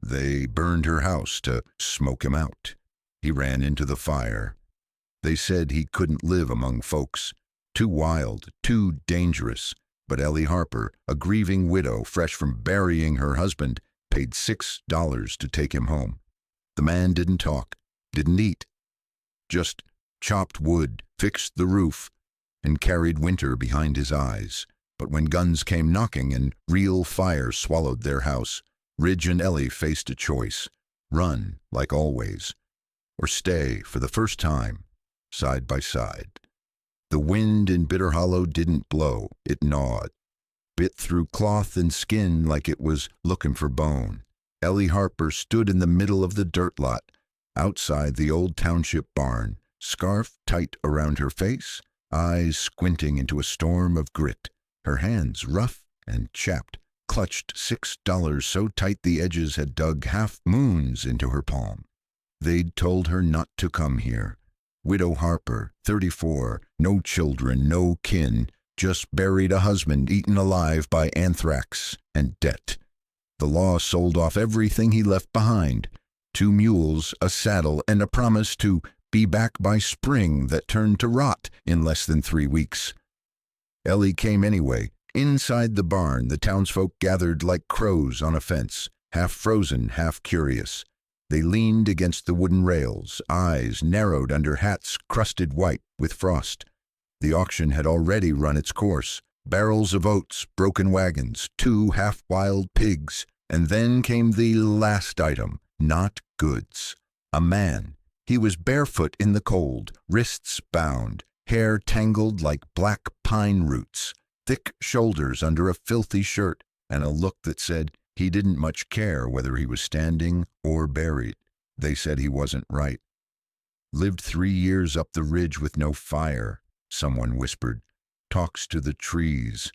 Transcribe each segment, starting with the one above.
They burned her house to smoke him out. He ran into the fire. They said he couldn't live among folks. Too wild, too dangerous. But Ellie Harper, a grieving widow fresh from burying her husband, paid $6 to take him home. The man didn't talk, didn't eat. Just chopped wood, fixed the roof, and carried winter behind his eyes. But when guns came knocking and real fire swallowed their house, Ridge and Ellie faced a choice: run, like always, or stay for the first time, side by side. The wind in Bitter Hollow didn't blow, it gnawed, bit through cloth and skin like it was looking for bone. Ellie Harper stood in the middle of the dirt lot, outside the old township barn, scarf tight around her face, eyes squinting into a storm of grit. Her hands, rough and chapped, clutched $6 so tight the edges had dug half-moons into her palm. They'd told her not to come here. Widow Harper, 34, no children, no kin, just buried a husband eaten alive by anthrax and debt. The law sold off everything he left behind: 2 mules, a saddle, and a promise to be back by spring that turned to rot in less than 3 weeks. Ellie came anyway. Inside the barn, the townsfolk gathered like crows on a fence, half frozen, half curious. They leaned against the wooden rails, eyes narrowed under hats crusted white with frost. The auction had already run its course. Barrels of oats, broken wagons, 2 half-wild pigs, and then came the last item, not goods. A man. He was barefoot in the cold, wrists bound, hair tangled like black pine roots, thick shoulders under a filthy shirt, and a look that said he didn't much care whether he was standing or buried. They said he wasn't right. Lived 3 years up the ridge with no fire, someone whispered. Talks to the trees.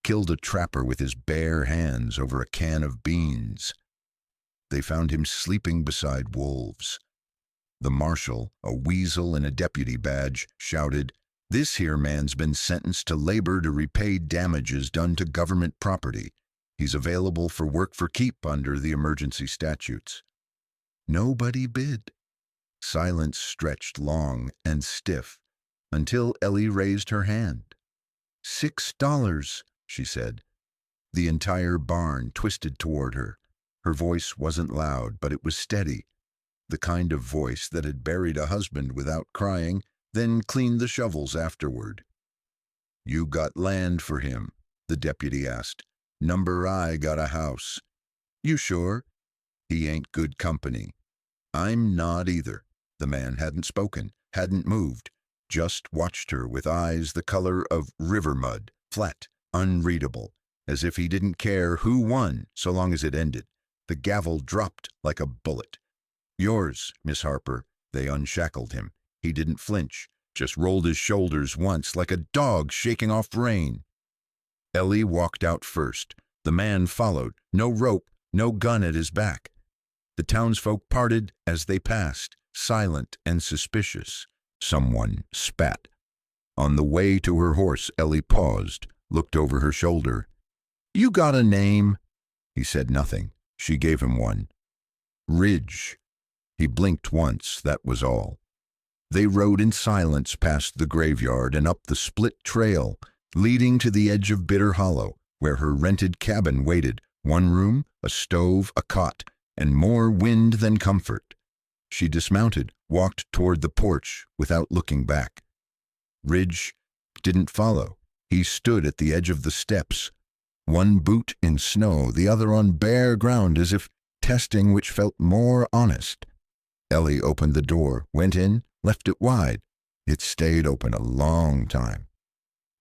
Killed a trapper with his bare hands over a can of beans. They found him sleeping beside wolves. The marshal, a weasel in a deputy badge, shouted, "This here man's been sentenced to labor to repay damages done to government property. He's available for work for keep under the emergency statutes." Nobody bid. Silence stretched long and stiff until Ellie raised her hand. $6, she said. The entire barn twisted toward her. Her voice wasn't loud, but it was steady. The kind of voice that had buried a husband without crying, then cleaned the shovels afterward. "You got land for him?" the deputy asked. "Number I got a house." "You sure?" "He ain't good company." "I'm not either." The man hadn't spoken, hadn't moved, just watched her with eyes the color of river mud, flat, unreadable, as if he didn't care who won so long as it ended. The gavel dropped like a bullet. "Yours, Miss Harper." They unshackled him. He didn't flinch, just rolled his shoulders once like a dog shaking off rain. Ellie walked out first. The man followed, no rope, no gun at his back. The townsfolk parted as they passed, silent and suspicious. Someone spat. On the way to her horse, Ellie paused, looked over her shoulder. "You got a name?" He said nothing. She gave him one. "Ridge." He blinked once, that was all. They rode in silence past the graveyard and up the split trail, leading to the edge of Bitter Hollow, where her rented cabin waited, 1 room, a stove, a cot, and more wind than comfort. She dismounted, walked toward the porch without looking back. Ridge didn't follow. He stood at the edge of the steps, one boot in snow, the other on bare ground, as if testing which felt more honest. Ellie opened the door, went in, left it wide. It stayed open a long time.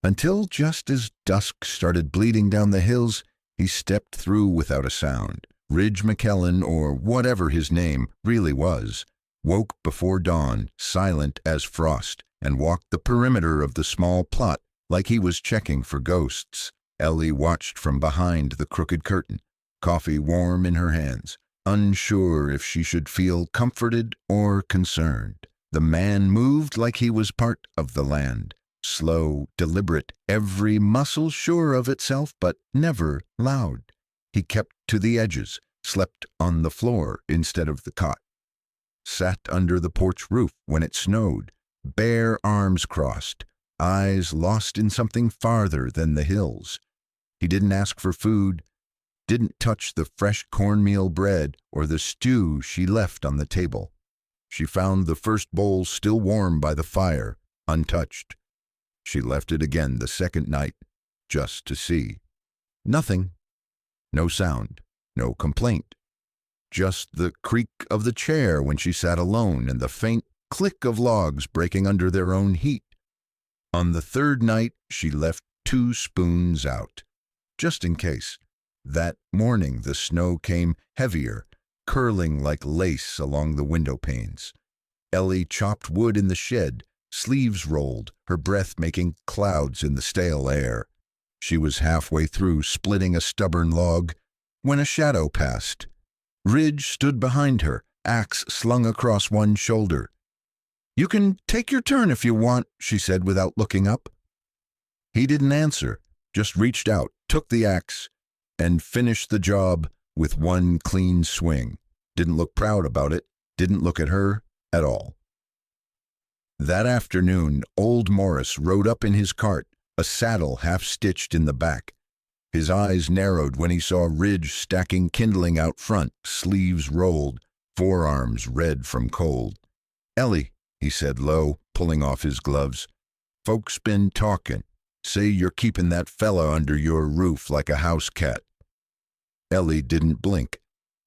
Until just as dusk started bleeding down the hills, he stepped through without a sound. Ridge McKellen, or whatever his name really was, woke before dawn, silent as frost, and walked the perimeter of the small plot like he was checking for ghosts. Ellie watched from behind the crooked curtain, coffee warm in her hands, unsure if she should feel comforted or concerned. The man moved like he was part of the land, slow, deliberate, every muscle sure of itself, but never loud. He kept to the edges, slept on the floor instead of the cot, sat under the porch roof when it snowed, bare arms crossed, eyes lost in something farther than the hills. He didn't ask for food, didn't touch the fresh cornmeal bread or the stew she left on the table. She found the first bowl still warm by the fire, untouched. She left it again the second night, just to see. Nothing. No sound, no complaint. Just the creak of the chair when she sat alone and the faint click of logs breaking under their own heat. On the third night, she left 2 spoons out, just in case. That morning the snow came heavier, curling like lace along the window panes. Ellie chopped wood in the shed, sleeves rolled, her breath making clouds in the stale air. She was halfway through splitting a stubborn log when a shadow passed. Ridge stood behind her, axe slung across one shoulder. "You can take your turn if you want," she said without looking up. He didn't answer, just reached out, took the axe, and finished the job with one clean swing. Didn't look proud about it, didn't look at her at all. That afternoon, old Morris rode up in his cart, a saddle half-stitched in the back. His eyes narrowed when he saw Ridge stacking kindling out front, sleeves rolled, forearms red from cold. "Ellie," he said low, pulling off his gloves, "folks been talking. Say you're keeping that fella under your roof like a house cat." Ellie didn't blink.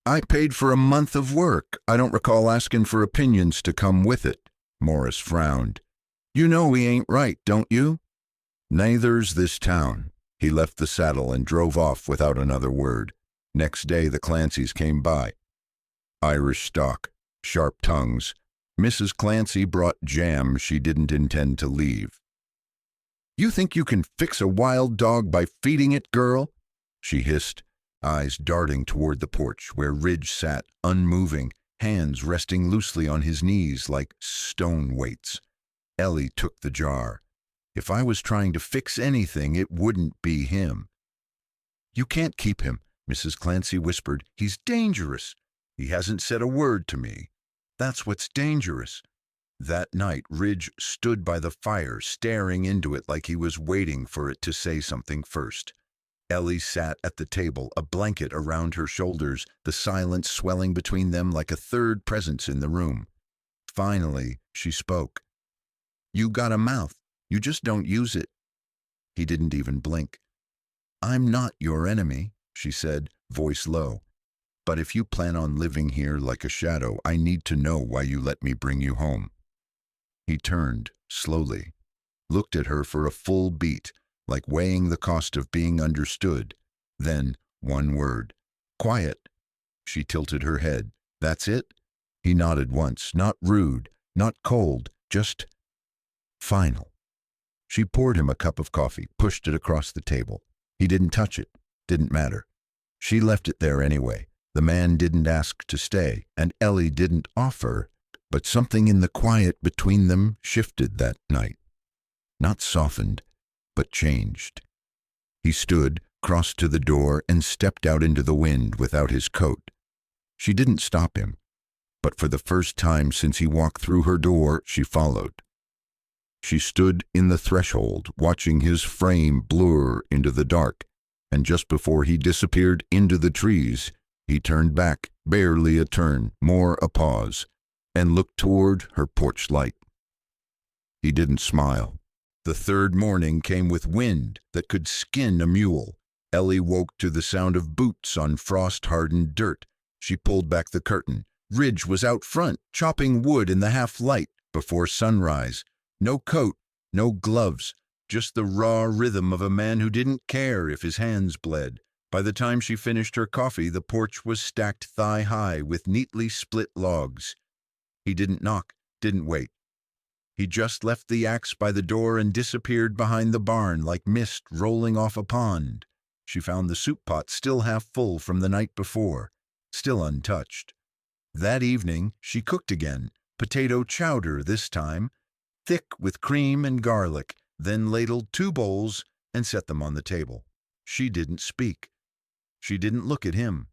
"I paid for a month of work. I don't recall asking for opinions to come with it." Morris frowned. "You know he ain't right, don't you?" "Neither's this town." He left the saddle and drove off without another word. Next day the Clancys came by. Irish stock, sharp tongues. Mrs. Clancy brought jam she didn't intend to leave. "You think you can fix a wild dog by feeding it, girl?" she hissed, eyes darting toward the porch where Ridge sat, unmoving, hands resting loosely on his knees like stone weights. Ellie took the jar. "If I was trying to fix anything, it wouldn't be him." "You can't keep him," Mrs. Clancy whispered. "He's dangerous. He hasn't said a word to me. That's what's dangerous." That night, Ridge stood by the fire, staring into it like he was waiting for it to say something first. Ellie sat at the table, a blanket around her shoulders, the silence swelling between them like a third presence in the room. Finally, she spoke. "You got a mouth. You just don't use it." He didn't even blink. "I'm not your enemy," she said, voice low. "But if you plan on living here like a shadow, I need to know why you let me bring you home." He turned, slowly, looked at her for a full beat, like weighing the cost of being understood. Then, one word. "Quiet." She tilted her head. "That's it?" He nodded once, not rude, not cold, just final. She poured him a cup of coffee, pushed it across the table. He didn't touch it, didn't matter. She left it there anyway. The man didn't ask to stay, and Ellie didn't offer, but something in the quiet between them shifted that night. Not softened, but changed. He stood, crossed to the door, and stepped out into the wind without his coat. She didn't stop him, but for the first time since he walked through her door, she followed. She stood in the threshold, watching his frame blur into the dark, and just before he disappeared into the trees, he turned back, barely a turn, more a pause, and looked toward her porch light. He didn't smile. The third morning came with wind that could skin a mule. Ellie woke to the sound of boots on frost-hardened dirt. She pulled back the curtain. Ridge was out front, chopping wood in the half-light before sunrise. No coat, no gloves, just the raw rhythm of a man who didn't care if his hands bled. By the time she finished her coffee, the porch was stacked thigh-high with neatly split logs. He didn't knock, didn't wait. He just left the axe by the door and disappeared behind the barn like mist rolling off a pond. She found the soup pot still half full from the night before, still untouched. That evening, she cooked again, potato chowder this time, thick with cream and garlic, then ladled 2 bowls and set them on the table. She didn't speak. She didn't look at him.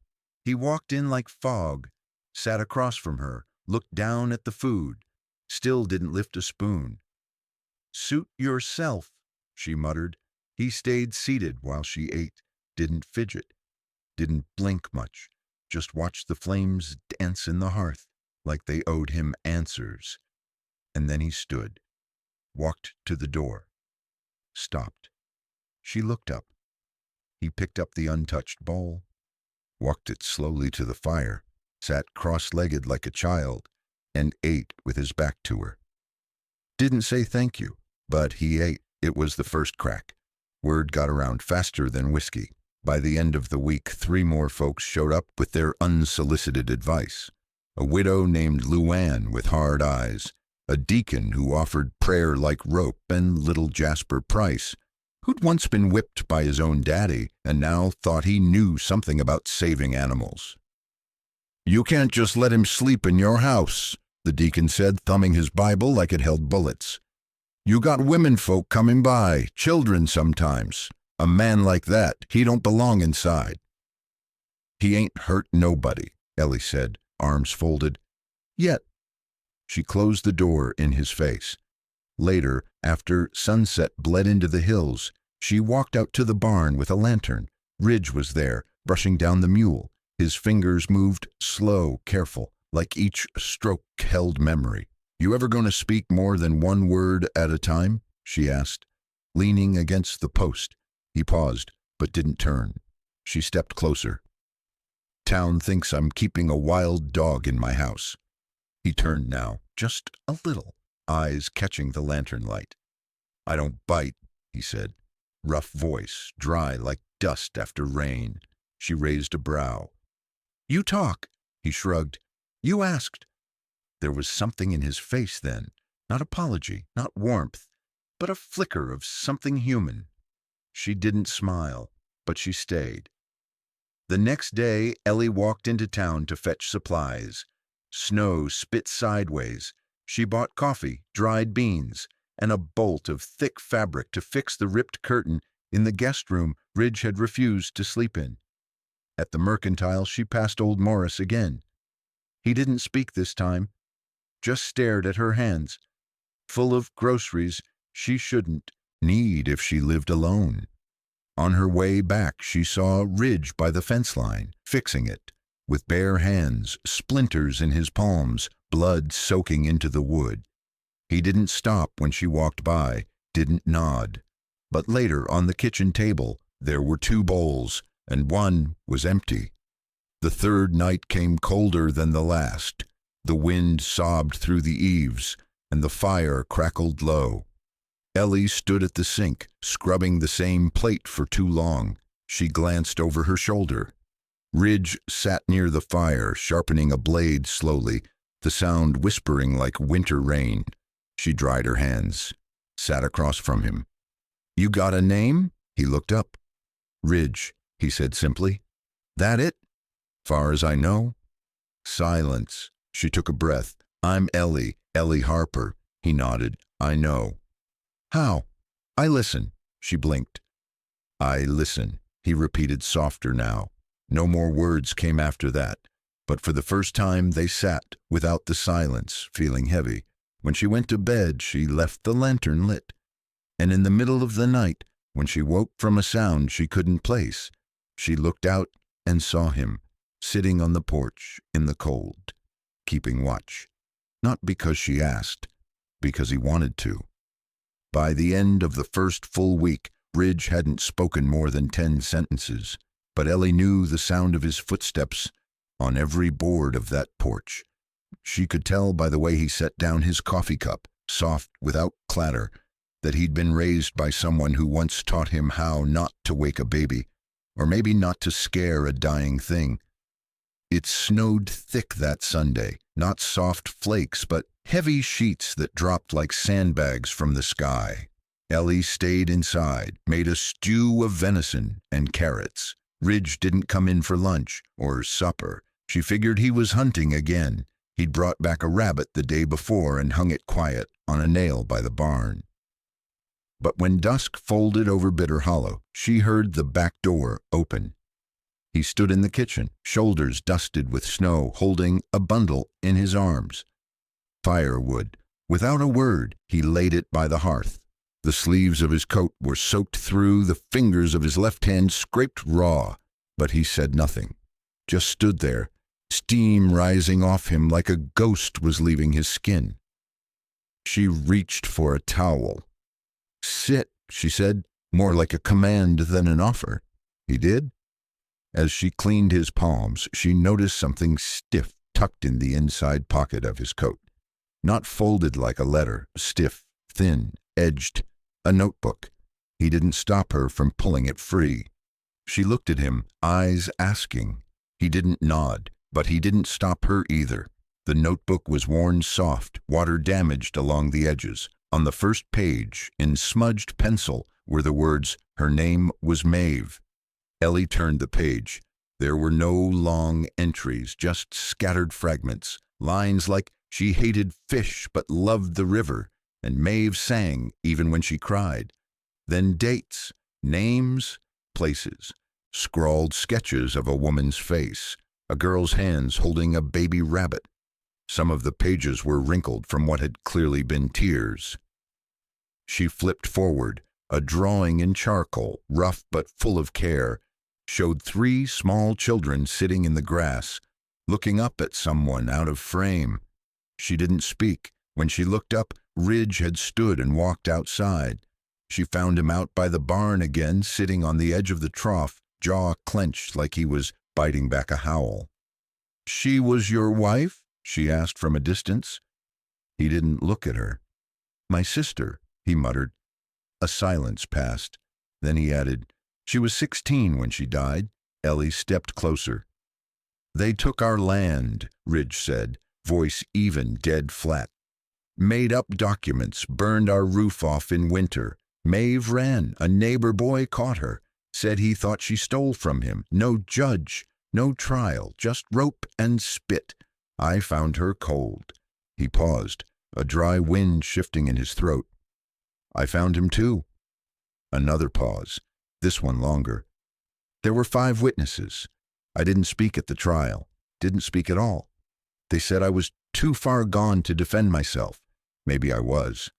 He walked in like fog, sat across from her, looked down at the food, still didn't lift a spoon. "Suit yourself," she muttered. He stayed seated while she ate, didn't fidget, didn't blink much, just watched the flames dance in the hearth like they owed him answers. And then he stood, walked to the door, stopped. She looked up. He picked up the untouched bowl, walked it slowly to the fire, sat cross-legged like a child, and ate with his back to her. Didn't say thank you, but he ate. It was the first crack. Word got around faster than whiskey. By the end of the week, 3 more folks showed up with their unsolicited advice. A widow named Luann with hard eyes, a deacon who offered prayer like rope, and little Jasper Price, who'd once been whipped by his own daddy and now thought he knew something about saving animals. "You can't just let him sleep in your house," the deacon said, thumbing his Bible like it held bullets. "You got women folk coming by, children sometimes. A man like that, he don't belong inside." "He ain't hurt nobody," Ellie said, arms folded. "Yet." She closed the door in his face. Later, after sunset bled into the hills, she walked out to the barn with a lantern. Ridge was there, brushing down the mule. His fingers moved slow, careful, like each stroke held memory. "You ever going to speak more than one word at a time?" she asked, leaning against the post. He paused, but didn't turn. She stepped closer. "Town thinks I'm keeping a wild dog in my house." He turned now, just a little, eyes catching the lantern light. "I don't bite," he said. Rough voice, dry like dust after rain. She raised a brow. "You talk," he shrugged. "You asked." There was something in his face then, not apology, not warmth, but a flicker of something human. She didn't smile, but she stayed. The next day, Ellie walked into town to fetch supplies. Snow spit sideways. She bought coffee, dried beans, and a bolt of thick fabric to fix the ripped curtain in the guest room Ridge had refused to sleep in. At the Mercantile, she passed old Morris again. He didn't speak this time, just stared at her hands, full of groceries she shouldn't need if she lived alone. On her way back, she saw Ridge by the fence line, fixing it, with bare hands, splinters in his palms, blood soaking into the wood. He didn't stop when she walked by, didn't nod. But later, on the kitchen table, there were 2 bowls, and one was empty. The third night came colder than the last. The wind sobbed through the eaves, and the fire crackled low. Ellie stood at the sink, scrubbing the same plate for too long. She glanced over her shoulder. Ridge sat near the fire, sharpening a blade slowly, the sound whispering like winter rain. She dried her hands, sat across from him. "You got a name?" He looked up. "Ridge," he said simply. "That it?" "Far as I know." Silence. She took a breath. "I'm Ellie Harper." He nodded. "I know." "How?" "I listen." She blinked. "I listen," he repeated, softer now. No more words came after that, but for the first time they sat without the silence, feeling heavy. When she went to bed, she left the lantern lit. And in the middle of the night, when she woke from a sound she couldn't place, she looked out and saw him, sitting on the porch in the cold, keeping watch. Not because she asked, because he wanted to. By the end of the first full week, Ridge hadn't spoken more than 10 sentences, but Ellie knew the sound of his footsteps on every board of that porch. She could tell by the way he set down his coffee cup, soft without clatter, that he'd been raised by someone who once taught him how not to wake a baby, or maybe not to scare a dying thing. It snowed thick that Sunday, not soft flakes, but heavy sheets that dropped like sandbags from the sky. Ellie stayed inside, made a stew of venison and carrots. Ridge didn't come in for lunch or supper. She figured he was hunting again. He'd brought back a rabbit the day before and hung it quiet on a nail by the barn. But when dusk folded over Bitter Hollow, she heard the back door open. He stood in the kitchen, shoulders dusted with snow, holding a bundle in his arms. Firewood. Without a word, he laid it by the hearth. The sleeves of his coat were soaked through, the fingers of his left hand scraped raw, but he said nothing, just stood there, steam rising off him like a ghost was leaving his skin. She reached for a towel. "Sit," she said, more like a command than an offer. He did. As she cleaned his palms, she noticed something stiff tucked in the inside pocket of his coat. Not folded like a letter, stiff, thin, edged, a notebook. He didn't stop her from pulling it free. She looked at him, eyes asking. He didn't nod, but he didn't stop her either. The notebook was worn soft, water-damaged along the edges. On the first page, in smudged pencil, were the words, "Her name was Maeve." Ellie turned the page. There were no long entries, just scattered fragments, lines like she hated fish but loved the river, and Maeve sang even when she cried. Then dates, names, places, scrawled sketches of a woman's face, a girl's hands holding a baby rabbit. Some of the pages were wrinkled from what had clearly been tears. She flipped forward. A drawing in charcoal, rough but full of care, showed 3 small children sitting in the grass, looking up at someone out of frame. She didn't speak. When she looked up, Ridge had stood and walked outside. She found him out by the barn again, sitting on the edge of the trough, jaw clenched like he was biting back a howl. "She was your wife?" she asked from a distance. He didn't look at her. "My sister," he muttered. A silence passed. Then he added, "She was 16 when she died." Ellie stepped closer. "They took our land," Ridge said, voice even, dead flat. "Made up documents, burned our roof off in winter. Maeve ran. A neighbor boy caught her. Said he thought she stole from him. No judge, no trial, just rope and spit. I found her cold." He paused, a dry wind shifting in his throat. "I found him too." Another pause, this one longer. "There were 5 witnesses. I didn't speak at the trial, didn't speak at all. They said I was too far gone to defend myself. Maybe I was."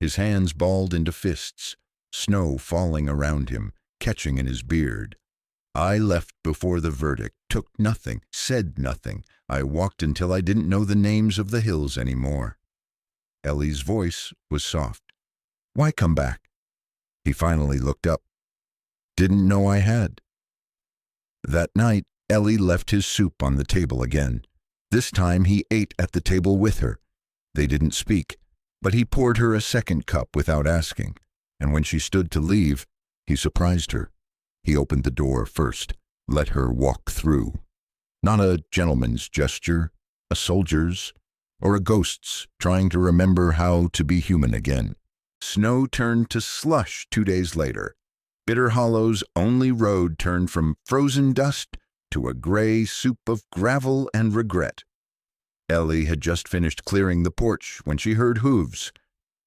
His hands balled into fists, snow falling around him, catching in his beard. "I left before the verdict, took nothing, said nothing. I walked until I didn't know the names of the hills anymore." Ellie's voice was soft. "Why come back?" He finally looked up. "Didn't know I had." That night, Ellie left his soup on the table again. This time he ate at the table with her. They didn't speak, but he poured her a second cup without asking, and when she stood to leave, he surprised her. He opened the door first, let her walk through. Not a gentleman's gesture, a soldier's, or a ghost's trying to remember how to be human again. Snow turned to slush 2 days later. Bitter Hollow's only road turned from frozen dust to a gray soup of gravel and regret. Ellie had just finished clearing the porch when she heard hooves.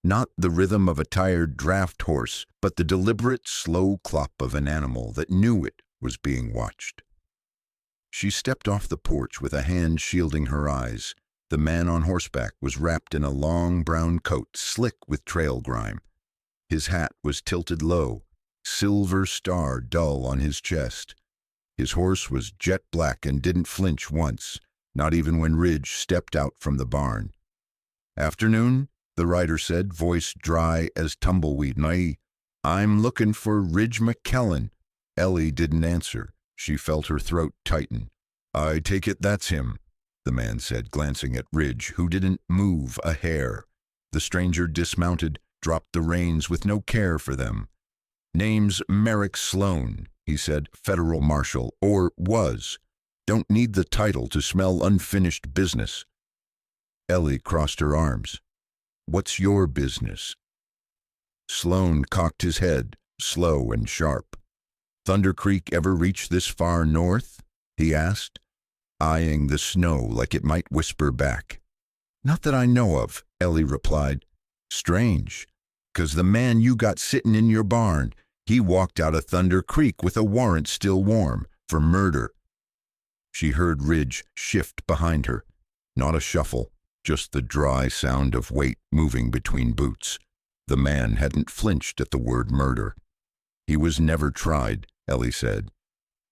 Not the rhythm of a tired draft horse, but the deliberate, slow clop of an animal that knew it was being watched. She stepped off the porch with a hand shielding her eyes. The man on horseback was wrapped in a long brown coat, slick with trail grime. His hat was tilted low, silver star dull on his chest. His horse was jet black and didn't flinch once, not even when Ridge stepped out from the barn. "Afternoon," the rider said, voice dry as tumbleweed. "I'm looking for Ridge McKellen." Ellie didn't answer. She felt her throat tighten. "I take it that's him," the man said, glancing at Ridge, who didn't move a hair. The stranger dismounted, dropped the reins with no care for them. "Name's Merrick Sloan," he said, "federal marshal, or was. Don't need the title to smell unfinished business." Ellie crossed her arms. "What's your business?" Sloan cocked his head, slow and sharp. "Thunder Creek ever reach this far north?" he asked, eyeing the snow like it might whisper back. "Not that I know of," Ellie replied. "Strange, 'cause the man you got sitting in your barn, he walked out of Thunder Creek with a warrant still warm, For murder. She heard Ridge shift behind her. Not a shuffle, just the dry sound of weight moving between boots. The man hadn't flinched at the word murder. He was never tried, Ellie said.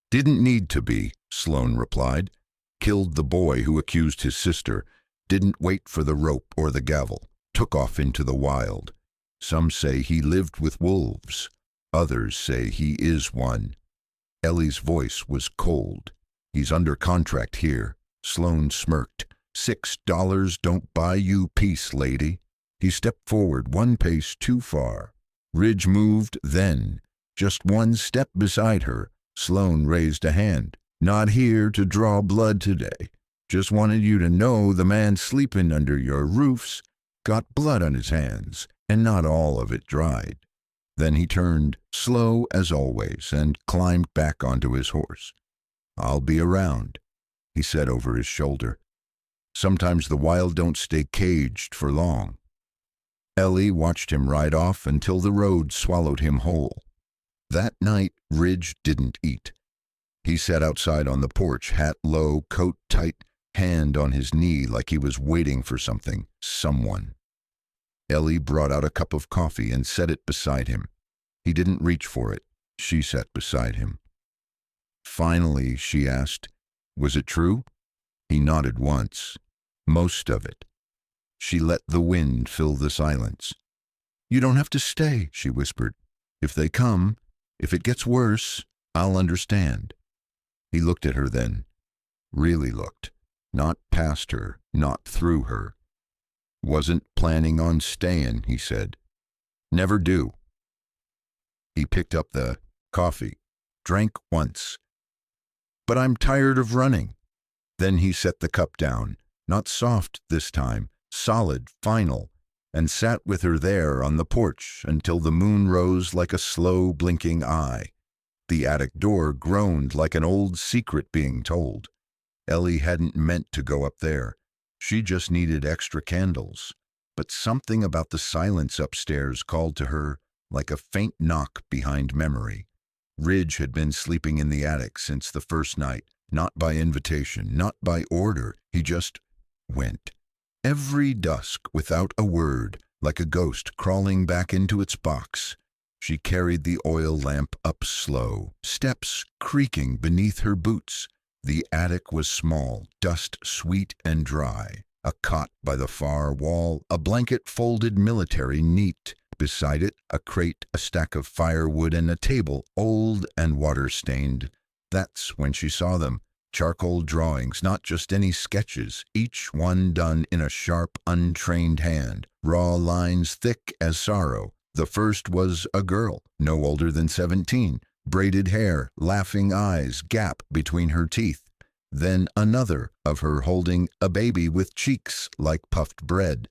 Didn't need to be, Sloane replied. Killed the boy who accused his sister. Didn't wait for the rope or the gavel. Took off into the wild. Some say he lived with wolves. Others say he is one. Ellie's voice was cold. He's under contract here. Sloane smirked. $6 don't buy you peace, lady. He stepped forward one pace too far. Ridge moved then. Just one step beside her. Sloane raised a hand. Not here to draw blood today. Just wanted you to know the man sleeping under your roofs got blood on his hands, and not all of it dried. Then he turned, slow as always, and climbed back onto his horse. I'll be around, he said over his shoulder. Sometimes the wild don't stay caged for long. Ellie watched him ride off until the road swallowed him whole. That night, Ridge didn't eat. He sat outside on the porch, hat low, coat tight, hand on his knee like he was waiting for something, someone. Ellie brought out a cup of coffee and set it beside him. He didn't reach for it. She sat beside him. Finally, she asked, was it true? He nodded once. Most of it. She let the wind fill the silence. You don't have to stay, she whispered. If they come, if it gets worse, I'll understand. He looked at her then. Really looked. Not past her, not through her. Wasn't planning on staying, he said. Never do. He picked up the coffee, drank once. But I'm tired of running. Then he set the cup down, not soft this time, solid, final, and sat with her there on the porch until the moon rose like a slow blinking eye. The attic door groaned like an old secret being told. Ellie hadn't meant to go up there. She just needed extra candles. But something about the silence upstairs called to her like a faint knock behind memory. Ridge had been sleeping in the attic since the first night, not by invitation, not by order. He just went. Every dusk, without a word, like a ghost crawling back into its box. She carried the oil lamp up slow, steps creaking beneath her boots. The attic was small, dust sweet and dry. A cot by the far wall, a blanket folded military neat. Beside it, a crate, a stack of firewood, and a table, old and water-stained. That's when she saw them. Charcoal drawings, not just any sketches, each one done in a sharp, untrained hand. Raw lines thick as sorrow. The first was a girl, no older than 17. Braided hair, laughing eyes, gap between her teeth. Then another of her holding a baby with cheeks like puffed bread.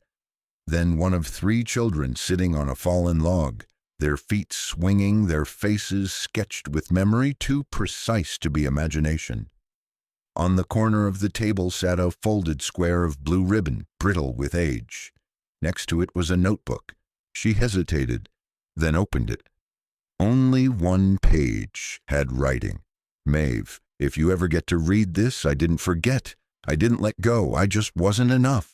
Then one of 3 children sitting on a fallen log, their feet swinging, their faces sketched with memory too precise to be imagination. On the corner of the table sat a folded square of blue ribbon, brittle with age. Next to it was a notebook. She hesitated, then opened it. Only one page had writing. Maeve, if you ever get to read this, I didn't forget. I didn't let go. I just wasn't enough.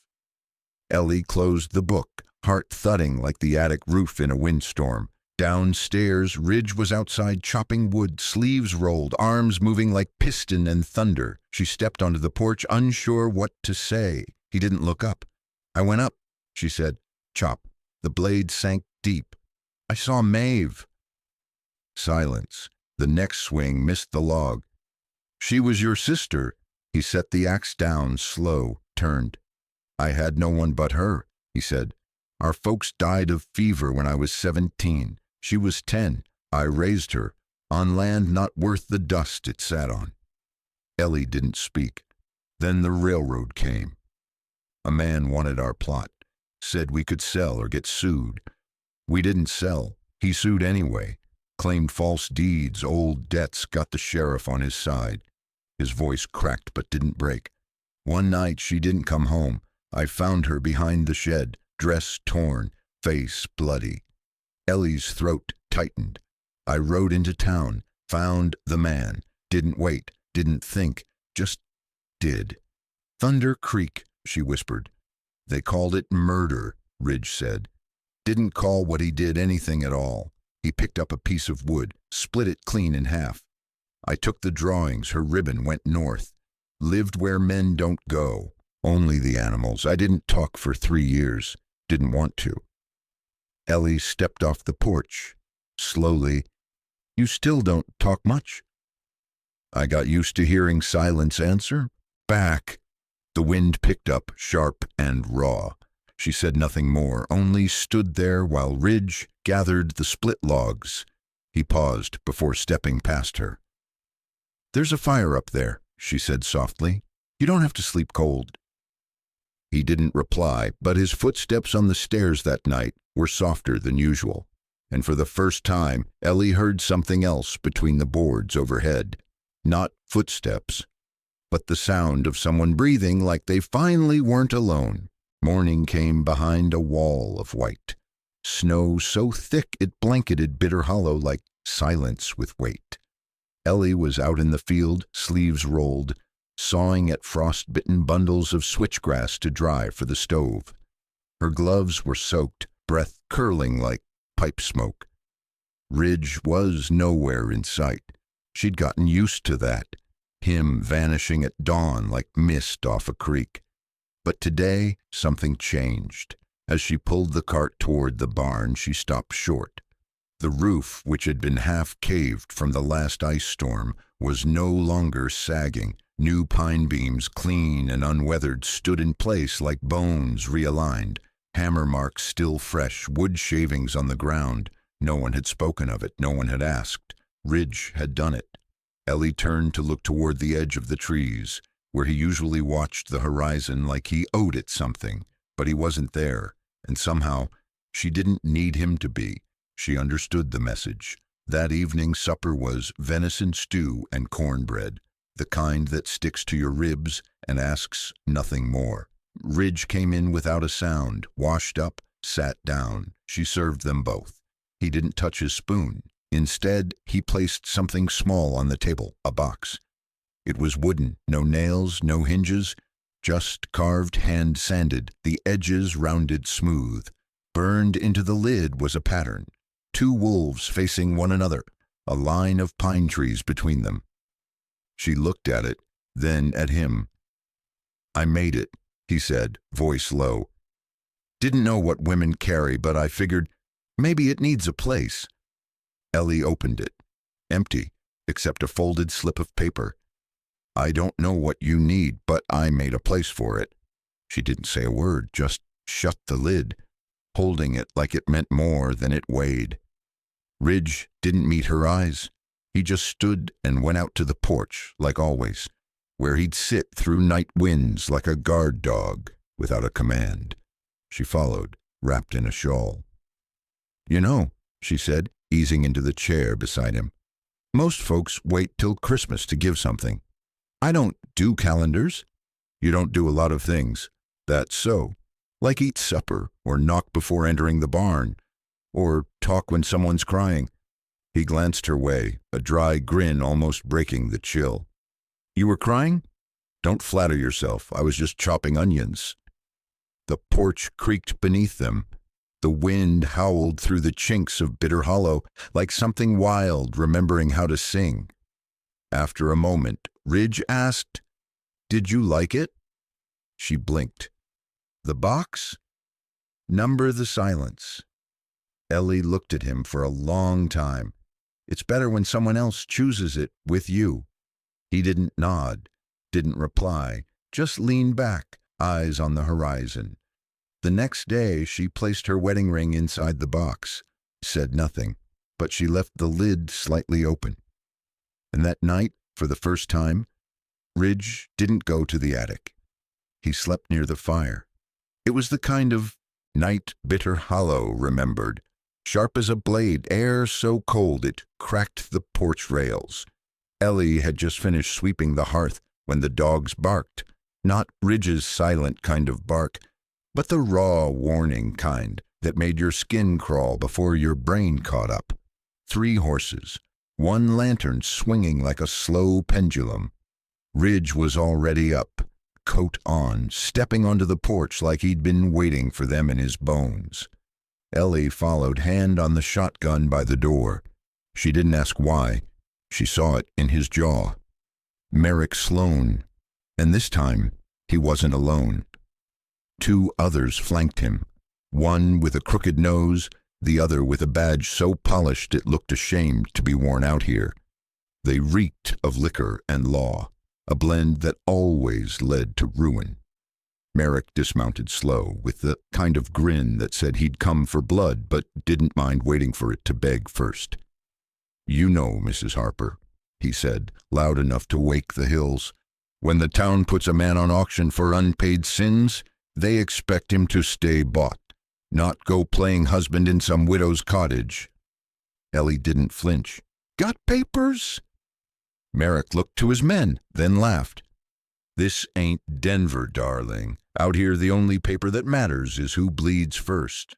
Ellie closed the book, heart thudding like the attic roof in a windstorm. Downstairs, Ridge was outside chopping wood, sleeves rolled, arms moving like piston and thunder. She stepped onto the porch, unsure what to say. He didn't look up. I went up, she said. Chop. The blade sank deep. I saw Maeve. Silence. The next swing missed the log. She was your sister. He set the axe down, slow, turned. I had no one but her, he said. Our folks died of fever when I was 17. She was 10. I raised her, on land not worth the dust it sat on. Ellie didn't speak. Then the railroad came. A man wanted our plot, said we could sell or get sued. We didn't sell. He sued anyway. Claimed false deeds, old debts, got the sheriff on his side. His voice cracked but didn't break. One night she didn't come home. I found her behind the shed, dress torn, face bloody. Ellie's throat tightened. I rode into town, found the man, Didn't wait, didn't think, just did. Thunder Creek, she whispered. They called it murder, Ridge said. Didn't call what he did anything at all. He picked up a piece of wood, split it clean in half. I took the drawings, her ribbon went north. Lived where men don't go. Only the animals. I didn't talk for 3 years. Didn't want to. Ellie stepped off the porch. Slowly. You still don't talk much? I got used to hearing silence answer. Back. The wind picked up, sharp and raw. She said nothing more, only stood there while Ridge gathered the split logs. He paused before stepping past her. There's a fire up there, she said softly. You don't have to sleep cold. He didn't reply, but his footsteps on the stairs that night were softer than usual, and for the first time Ellie heard something else between the boards overhead. Not footsteps, but the sound of someone breathing like they finally weren't alone. Morning came behind a wall of white. Snow so thick it blanketed Bitter Hollow like silence with weight. Ellie was out in the field, sleeves rolled, sawing at frost-bitten bundles of switchgrass to dry for the stove. Her gloves were soaked, breath curling like pipe smoke. Ridge was nowhere in sight. She'd gotten used to that, him vanishing at dawn like mist off a creek. But today, something changed. As she pulled the cart toward the barn, she stopped short. The roof, which had been half caved from the last ice storm, was no longer sagging. New pine beams, clean and unweathered, stood in place like bones realigned. Hammer marks still fresh, wood shavings on the ground. No one had spoken of it, no one had asked. Ridge had done it. Ellie turned to look toward the edge of the trees, where he usually watched the horizon like he owed it something, but he wasn't there, and somehow she didn't need him to be. She understood the message. That evening supper was venison stew and cornbread, the kind that sticks to your ribs and asks nothing more. Ridge came in without a sound, washed up, sat down. She served them both. He didn't touch his spoon. Instead, he placed something small on the table, a box. It was wooden, no nails, no hinges, just carved hand-sanded, the edges rounded smooth. Burned into the lid was a pattern. 2 wolves facing one another, a line of pine trees between them. She looked at it, then at him. I made it, he said, voice low. Didn't know what women carry, but I figured maybe it needs a place. Ellie opened it. Empty, except a folded slip of paper. I don't know what you need, but I made a place for it. She didn't say a word, just shut the lid, holding it like it meant more than it weighed. Ridge didn't meet her eyes. He just stood and went out to the porch, like always, where he'd sit through night winds like a guard dog, without a command. She followed, wrapped in a shawl. You know, she said, easing into the chair beside him, most folks wait till Christmas to give something. I don't do calendars. You don't do a lot of things. That's so. Like eat supper, or knock before entering the barn, or talk when someone's crying. He glanced her way, a dry grin almost breaking the chill. You were crying? Don't flatter yourself. I was just chopping onions. The porch creaked beneath them. The wind howled through the chinks of Bitter Hollow like something wild remembering how to sing. After a moment, Ridge asked, Did you like it? She blinked. The box? Number the silence. Ellie looked at him for a long time. It's better when someone else chooses it with you. He didn't nod, didn't reply, just leaned back, eyes on the horizon. The next day, she placed her wedding ring inside the box, said nothing, but she left the lid slightly open. And that night, for the first time, Ridge didn't go to the attic. He slept near the fire. It was the kind of night Bitter Hollow remembered, sharp as a blade, air so cold it cracked the porch rails. Ellie had just finished sweeping the hearth when the dogs barked, not Ridge's silent kind of bark, but the raw warning kind that made your skin crawl before your brain caught up. 3 horses, one lantern swinging like a slow pendulum. Ridge was already up, coat on, stepping onto the porch like he'd been waiting for them in his bones. Ellie followed, hand on the shotgun by the door. She didn't ask why. She saw it in his jaw. Merrick Sloan. And this time, he wasn't alone. Two others flanked him, one with a crooked nose, the other with a badge so polished it looked ashamed to be worn out here. They reeked of liquor and law, a blend that always led to ruin. Merrick dismounted slow, with the kind of grin that said he'd come for blood but didn't mind waiting for it to beg first. "You know, Mrs. Harper," he said, loud enough to wake the hills, "when the town puts a man on auction for unpaid sins, they expect him to stay bought, not go playing husband in some widow's cottage." Ellie didn't flinch. "Got papers?" Merrick looked to his men, then laughed. "This ain't Denver, darling. Out here the only paper that matters is who bleeds first."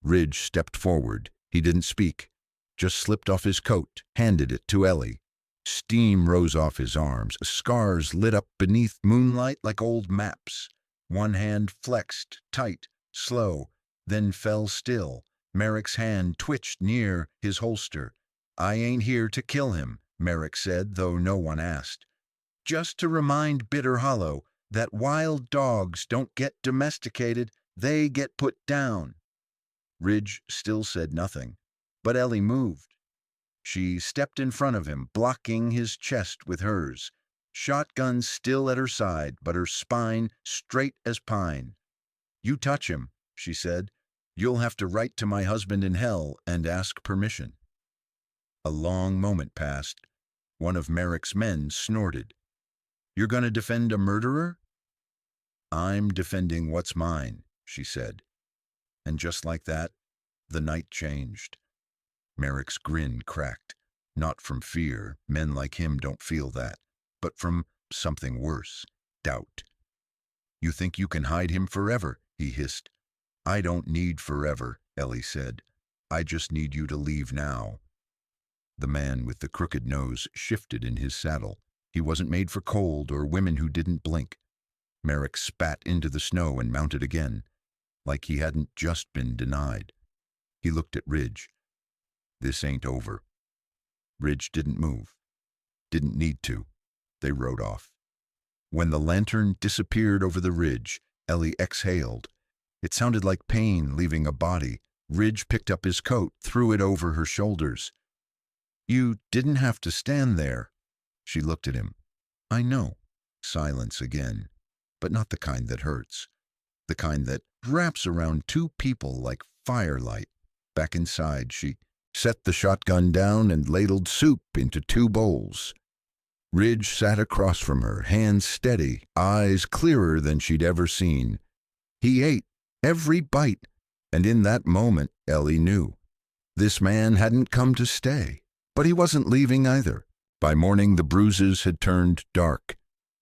Ridge stepped forward. He didn't speak, just slipped off his coat, handed it to Ellie. Steam rose off his arms, scars lit up beneath moonlight like old maps. One hand flexed, tight, slow, then fell still. Merrick's hand twitched near his holster. "I ain't here to kill him," Merrick said, though no one asked. "Just to remind Bitter Hollow that wild dogs don't get domesticated, they get put down." Ridge still said nothing, but Ellie moved. She stepped in front of him, blocking his chest with hers, shotgun still at her side, but her spine straight as pine. "You touch him," she said, "you'll have to write to my husband in hell and ask permission." A long moment passed. One of Merrick's men snorted. "You're going to defend a murderer?" "I'm defending what's mine," she said. And just like that, the night changed. Merrick's grin cracked, not from fear, men like him don't feel that, but from something worse, doubt. "You think you can hide him forever?" he hissed. "I don't need forever," Ellie said. "I just need you to leave now." The man with the crooked nose shifted in his saddle. He wasn't made for cold or women who didn't blink. Merrick spat into the snow and mounted again, like he hadn't just been denied. He looked at Ridge. "This ain't over." Ridge didn't move. Didn't need to. They rode off. When the lantern disappeared over the ridge, Ellie exhaled. It sounded like pain leaving a body. Ridge picked up his coat, threw it over her shoulders. "You didn't have to stand there." She looked at him. "I know." Silence again, but not the kind that hurts. The kind that wraps around two people like firelight. Back inside, she set the shotgun down and ladled soup into two bowls. Ridge sat across from her, hands steady, eyes clearer than she'd ever seen. He ate every bite, and in that moment, Ellie knew. This man hadn't come to stay, but he wasn't leaving either. By morning, the bruises had turned dark.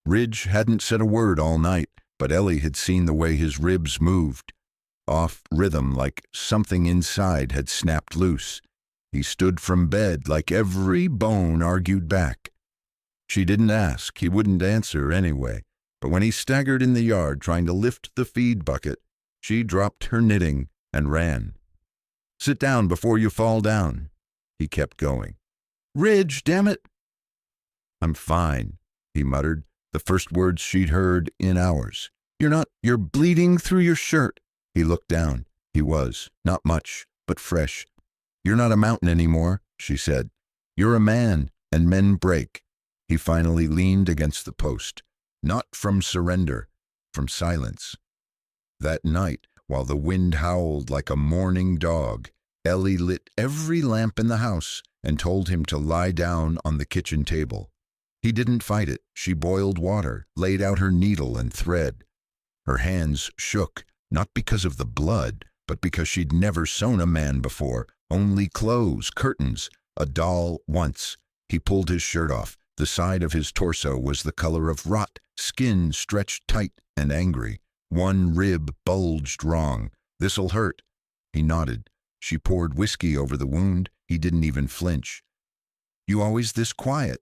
Ridge hadn't said a word all night, but Ellie had seen the way his ribs moved, off rhythm like something inside had snapped loose. He stood from bed like every bone argued back. She didn't ask, he wouldn't answer anyway, but when he staggered in the yard trying to lift the feed bucket, she dropped her knitting and ran. "Sit down before you fall down." He kept going. "Ridge, damn it!" "I'm fine," he muttered, the first words she'd heard in hours. You're bleeding through your shirt." He looked down. He was, not much, but fresh. "You're not a mountain anymore," she said. "You're a man, and men break." He finally leaned against the post, not from surrender, from silence. That night, while the wind howled like a mourning dog, Ellie lit every lamp in the house and told him to lie down on the kitchen table. He didn't fight it. She boiled water, laid out her needle and thread. Her hands shook, not because of the blood, but because she'd never sewn a man before, only clothes, curtains, a doll once. He pulled his shirt off. The side of his torso was the color of rot, skin stretched tight and angry. One rib bulged wrong. "This'll hurt." He nodded. She poured whiskey over the wound. He didn't even flinch. You always this quiet."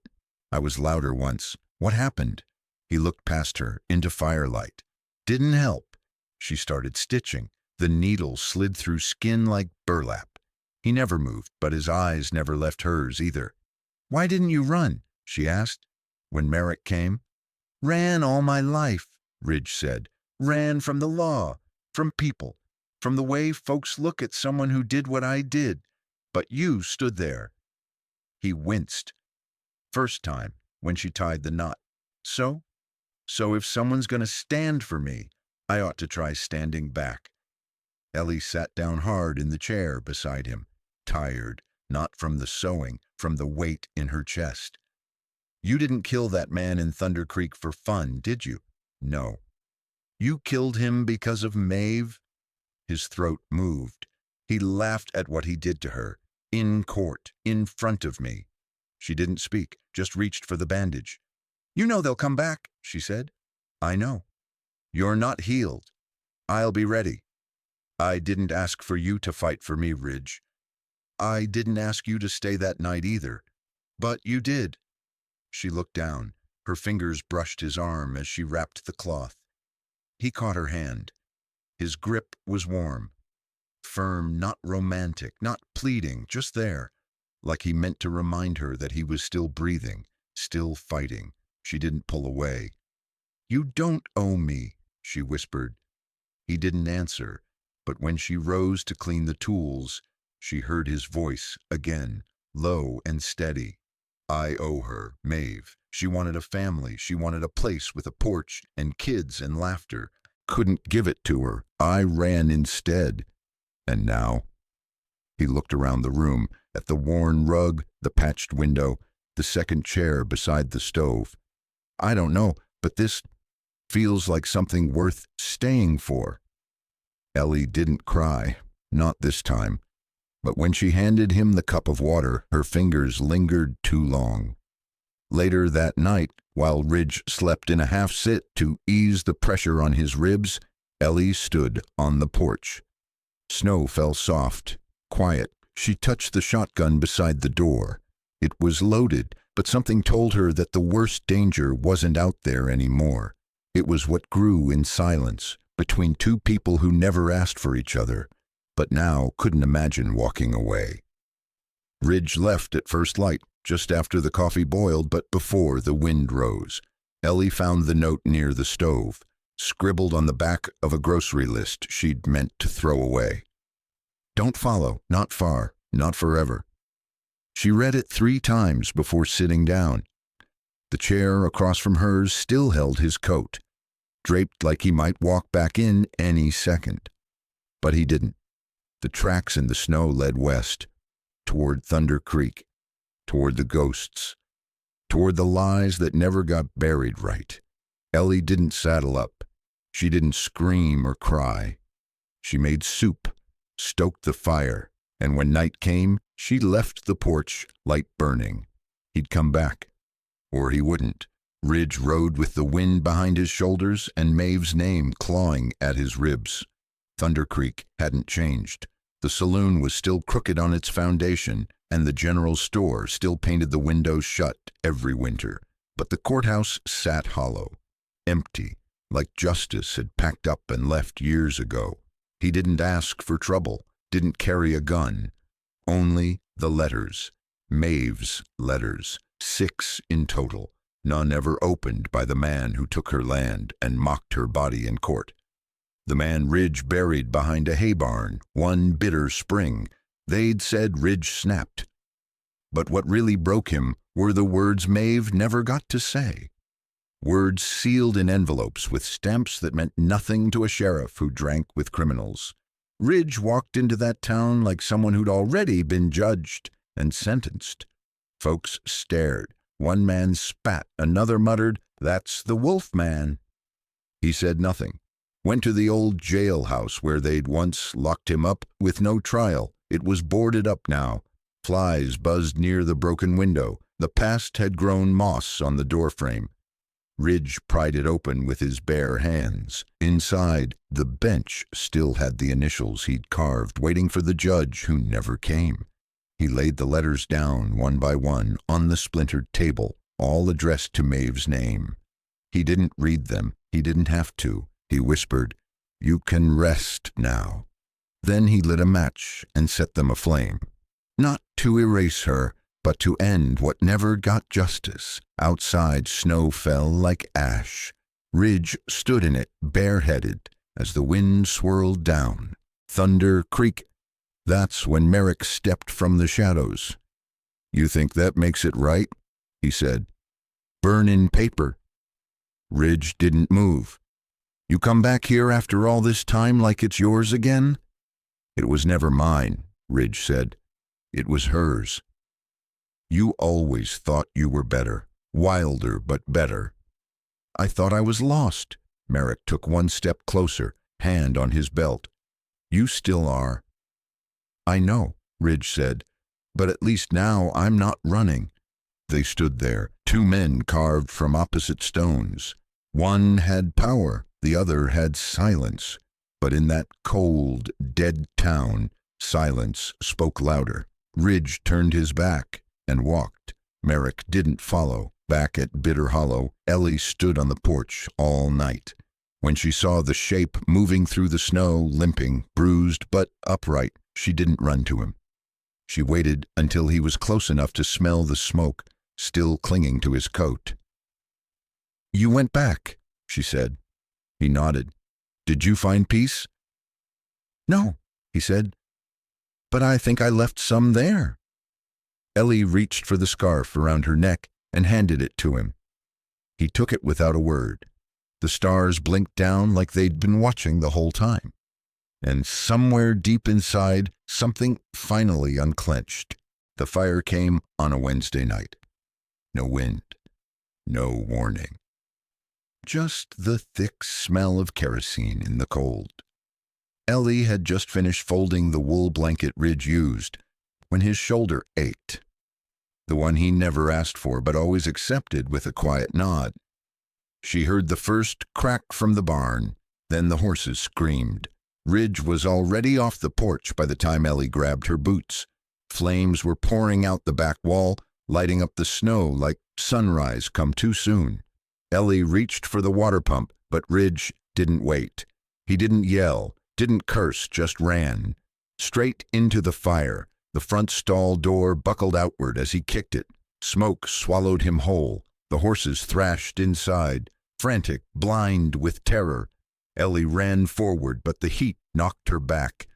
I was louder once. "What happened?" He looked past her, into firelight. "Didn't help." She started stitching. The needle slid through skin like burlap. He never moved, but his eyes never left hers either. "Why didn't you run?" she asked. "When Merrick came?" "Ran all my life," Ridge said. "Ran from the law, from people, from the way folks look at someone who did what I did. But you stood there." He winced. First time, when she tied the knot. So if someone's going to stand for me, I ought to try standing back." Ellie sat down hard in the chair beside him, tired, not from the sewing, from the weight in her chest. "You didn't kill that man in Thunder Creek for fun, did you?" "No." "You killed him because of Maeve?" His throat moved. He laughed at what he did to her, in court, in front of me. She didn't speak, just reached for the bandage. "You know they'll come back," she said. "I know." "You're not healed." "I'll be ready." "I didn't ask for you to fight for me, Ridge. I didn't ask you to stay that night either. But you did." She looked down. Her fingers brushed his arm as she wrapped the cloth. He caught her hand. His grip was warm, firm, not romantic, not pleading, just there, like he meant to remind her that he was still breathing, still fighting. She didn't pull away. "You don't owe me," she whispered. He didn't answer, but when she rose to clean the tools, she heard his voice again, low and steady. "I owe her, Maeve. She wanted a family. She wanted a place with a porch and kids and laughter. Couldn't give it to her. I ran instead. And now?" He looked around the room, at the worn rug, the patched window, the second chair beside the stove. "I don't know, but this feels like something worth staying for." Ellie didn't cry, not this time. But when she handed him the cup of water, her fingers lingered too long. Later that night, while Ridge slept in a half-sit to ease the pressure on his ribs, Ellie stood on the porch. Snow fell soft, quiet. She touched the shotgun beside the door. It was loaded, but something told her that the worst danger wasn't out there anymore. It was what grew in silence, between two people who never asked for each other, but now couldn't imagine walking away. Ridge left at first light, just after the coffee boiled, but before the wind rose. Ellie found the note near the stove, scribbled on the back of a grocery list she'd meant to throw away. "Don't follow, not far, not forever." She read it 3 times before sitting down. The chair across from hers still held his coat, draped like he might walk back in any second. But he didn't. The tracks in the snow led west, toward Thunder Creek, toward the ghosts, toward the lies that never got buried right. Ellie didn't saddle up. She didn't scream or cry. She made soup, stoked the fire, and when night came, she left the porch, light burning. He'd come back. Or he wouldn't. Ridge rode with the wind behind his shoulders and Maeve's name clawing at his ribs. Thunder Creek hadn't changed. The saloon was still crooked on its foundation, and the general store still painted the windows shut every winter. But the courthouse sat hollow, empty, like justice had packed up and left years ago. He didn't ask for trouble, didn't carry a gun. Only the letters. Maeve's letters, 6 in total, none ever opened by the man who took her land and mocked her body in court. The man Ridge buried behind a hay barn one bitter spring. They'd said Ridge snapped. But what really broke him were the words Maeve never got to say. Words sealed in envelopes with stamps that meant nothing to a sheriff who drank with criminals. Ridge walked into that town like someone who'd already been judged and sentenced. Folks stared. One man spat. Another muttered, "That's the wolf man." He said nothing. Went to the old jailhouse where they'd once locked him up with no trial. It was boarded up now. Flies buzzed near the broken window. The past had grown moss on the doorframe. Ridge pried it open with his bare hands. Inside, the bench still had the initials he'd carved, waiting for the judge who never came. He laid the letters down one by one on the splintered table, all addressed to Maeve's name. He didn't read them. He didn't have to. He whispered, "You can rest now." Then he lit a match and set them aflame. Not to erase her, but to end what never got justice. Outside, snow fell like ash. Ridge stood in it, bareheaded, as the wind swirled down. Thunder creak. That's when Merrick stepped from the shadows. "You think that makes it right?" he said. "Burn in paper." Ridge didn't move. "You come back here after all this time like it's yours again?" "It was never mine," Ridge said. "It was hers. You always thought you were better, wilder but better." "I thought I was lost." Merrick took one step closer, hand on his belt. "You still are." "I know," Ridge said, "but at least now I'm not running." They stood there, two men carved from opposite stones. One had power, the other had silence. But in that cold, dead town, silence spoke louder. Ridge turned his back and walked. Merrick didn't follow. Back at Bitter Hollow, Ellie stood on the porch all night. When she saw the shape moving through the snow, limping, bruised but upright, she didn't run to him. She waited until he was close enough to smell the smoke, still clinging to his coat. "You went back," she said. He nodded. "Did you find peace?" "No," he said, "but I think I left some there." Ellie reached for the scarf around her neck and handed it to him. He took it without a word. The stars blinked down like they'd been watching the whole time. And somewhere deep inside, something finally unclenched. The fire came on a Wednesday night. No wind, no warning. Just the thick smell of kerosene in the cold. Ellie had just finished folding the wool blanket Ridge used when his shoulder ached. The one he never asked for but always accepted with a quiet nod. She heard the first crack from the barn, then the horses screamed. Ridge was already off the porch by the time Ellie grabbed her boots. Flames were pouring out the back wall, lighting up the snow like sunrise come too soon. Ellie reached for the water pump, but Ridge didn't wait. He didn't yell, didn't curse, just ran. Straight into the fire. The front stall door buckled outward as he kicked it. Smoke swallowed him whole. The horses thrashed inside, frantic, blind with terror. Ellie ran forward, but the heat knocked her back.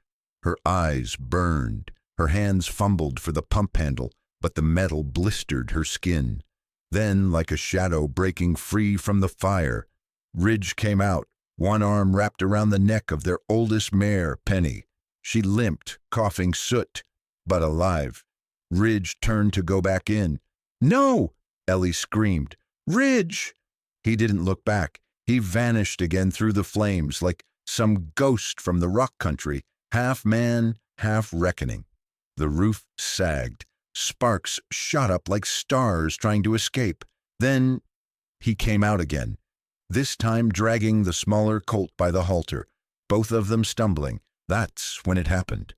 Her eyes burned. Her hands fumbled for the pump handle, but the metal blistered her skin. Then, like a shadow breaking free from the fire, Ridge came out, one arm wrapped around the neck of their oldest mare, Penny. She limped, coughing soot, but alive. Ridge turned to go back in. "No!" Ellie screamed. "Ridge!" He didn't look back. He vanished again through the flames like some ghost from the rock country, half man, half reckoning. The roof sagged. Sparks shot up like stars trying to escape. Then he came out again, this time dragging the smaller colt by the halter, both of them stumbling. That's when it happened.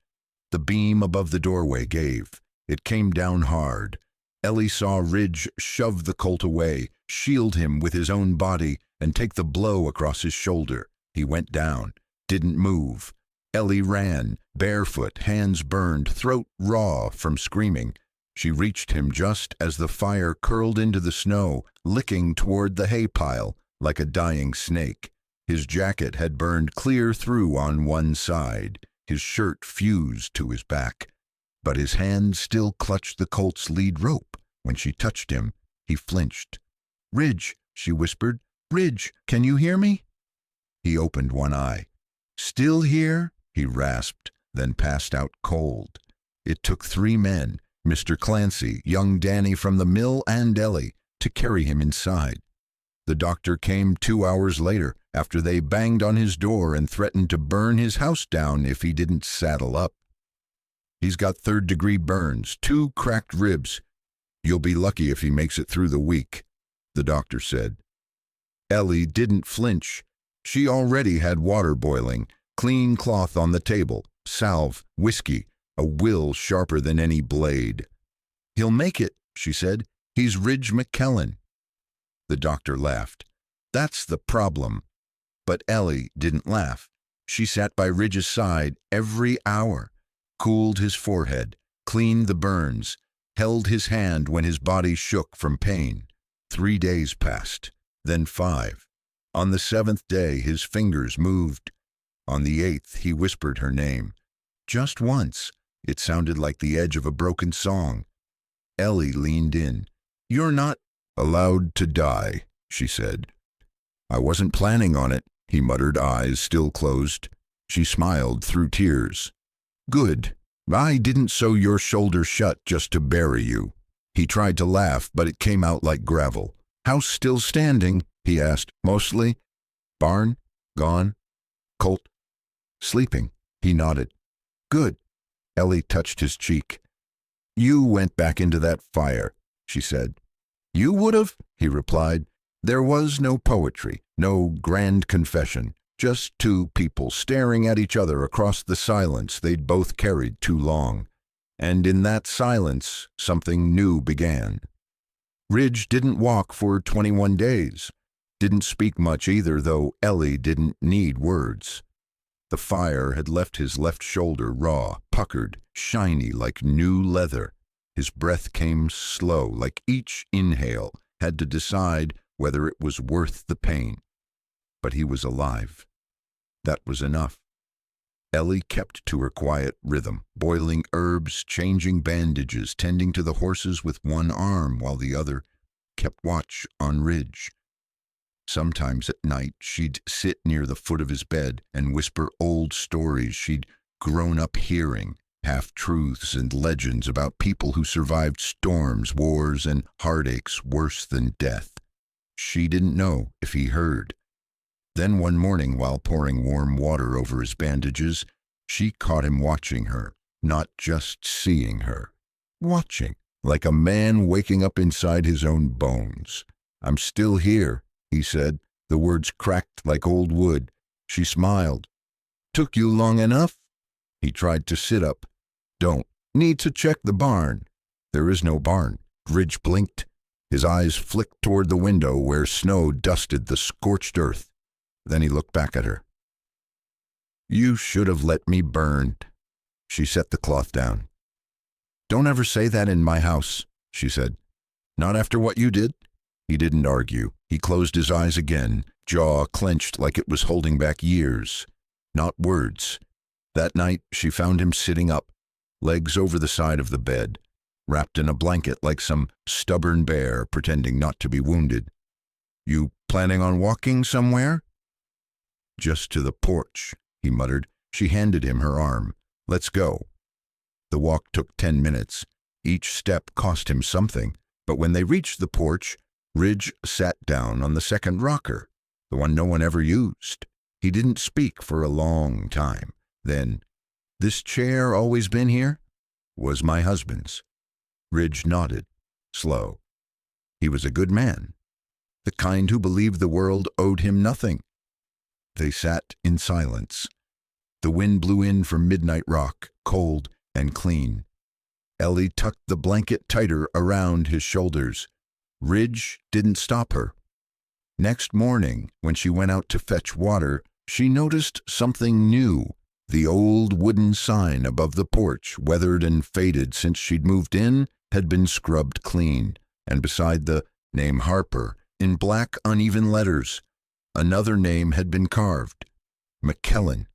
The beam above the doorway gave. It came down hard. Ellie saw Ridge shove the colt away, shield him with his own body, and take the blow across his shoulder. He went down, didn't move. Ellie ran, barefoot, hands burned, throat raw from screaming. She reached him just as the fire curled into the snow, licking toward the hay pile like a dying snake. His jacket had burned clear through on one side. His shirt fused to his back. But his hand still clutched the colt's lead rope. When she touched him, he flinched. "Ridge," she whispered. "Ridge, can you hear me?" He opened one eye. "Still here?" he rasped, then passed out cold. It took 3 men, Mr. Clancy, young Danny from the mill, and Ellie, to carry him inside. The doctor came 2 hours later, after they banged on his door and threatened to burn his house down if he didn't saddle up. "He's got 3rd-degree burns, 2 cracked ribs. You'll be lucky if he makes it through the week," the doctor said. Ellie didn't flinch. She already had water boiling, clean cloth on the table, salve, whiskey. a will sharper than any blade. "He'll make it," she said. "He's Ridge McKellen." The doctor laughed. "That's the problem." But Ellie didn't laugh. She sat by Ridge's side every hour, cooled his forehead, cleaned the burns, held his hand when his body shook from pain. 3 days passed, then 5. On the 7th day his fingers moved. On the 8th he whispered her name. Just once. It sounded like the edge of a broken song. Ellie leaned in. "You're not allowed to die," she said. "I wasn't planning on it," he muttered, eyes still closed. She smiled through tears. "Good. I didn't sew your shoulder shut just to bury you." He tried to laugh, but it came out like gravel. "House still standing?" he asked. "Mostly." "Barn? Gone? Colt?" "Sleeping." He nodded. "Good." Ellie touched his cheek. "You went back into that fire," she said. "You would have," he replied. There was no poetry, no grand confession, just 2 people staring at each other across the silence they'd both carried too long. And in that silence, something new began. Ridge didn't walk for 21 days. Didn't speak much either, though Ellie didn't need words. The fire had left his left shoulder raw, puckered, shiny like new leather. His breath came slow, like each inhale had to decide whether it was worth the pain. But he was alive. That was enough. Ellie kept to her quiet rhythm, boiling herbs, changing bandages, tending to the horses with one arm while the other kept watch on Ridge. Sometimes at night she'd sit near the foot of his bed and whisper old stories she'd grown up hearing, half-truths and legends about people who survived storms, wars, and heartaches worse than death. She didn't know if he heard. Then one morning, while pouring warm water over his bandages, she caught him watching her, not just seeing her. Watching, like a man waking up inside his own bones. "I'm still here," he said. The words cracked like old wood. She smiled. "Took you long enough?" He tried to sit up. "Don't. Need to check the barn." "There is no barn." Ridge blinked. His eyes flicked toward the window where snow dusted the scorched earth. Then he looked back at her. "You should have let me burn." She set the cloth down. "Don't ever say that in my house," she said. "Not after what you did." He didn't argue. He closed his eyes again, jaw clenched like it was holding back years. Not words. That night she found him sitting up, legs over the side of the bed, wrapped in a blanket like some stubborn bear pretending not to be wounded. "You planning on walking somewhere?" "Just to the porch," he muttered. She handed him her arm. "Let's go." The walk took 10 minutes. Each step cost him something, but when they reached the porch, Ridge sat down on the second rocker, the one no one ever used. He didn't speak for a long time. Then, "This chair always been here?" "Was my husband's." Ridge nodded, slow. He was a good man, the kind who believed the world owed him nothing. They sat in silence. The wind blew in from Midnight Rock, cold and clean. Ellie tucked the blanket tighter around his shoulders. Ridge didn't stop her. Next morning, when she went out to fetch water, she noticed something new. The old wooden sign above the porch, weathered and faded since she'd moved in, had been scrubbed clean, and beside the name Harper, in black uneven letters, another name had been carved. McKellen.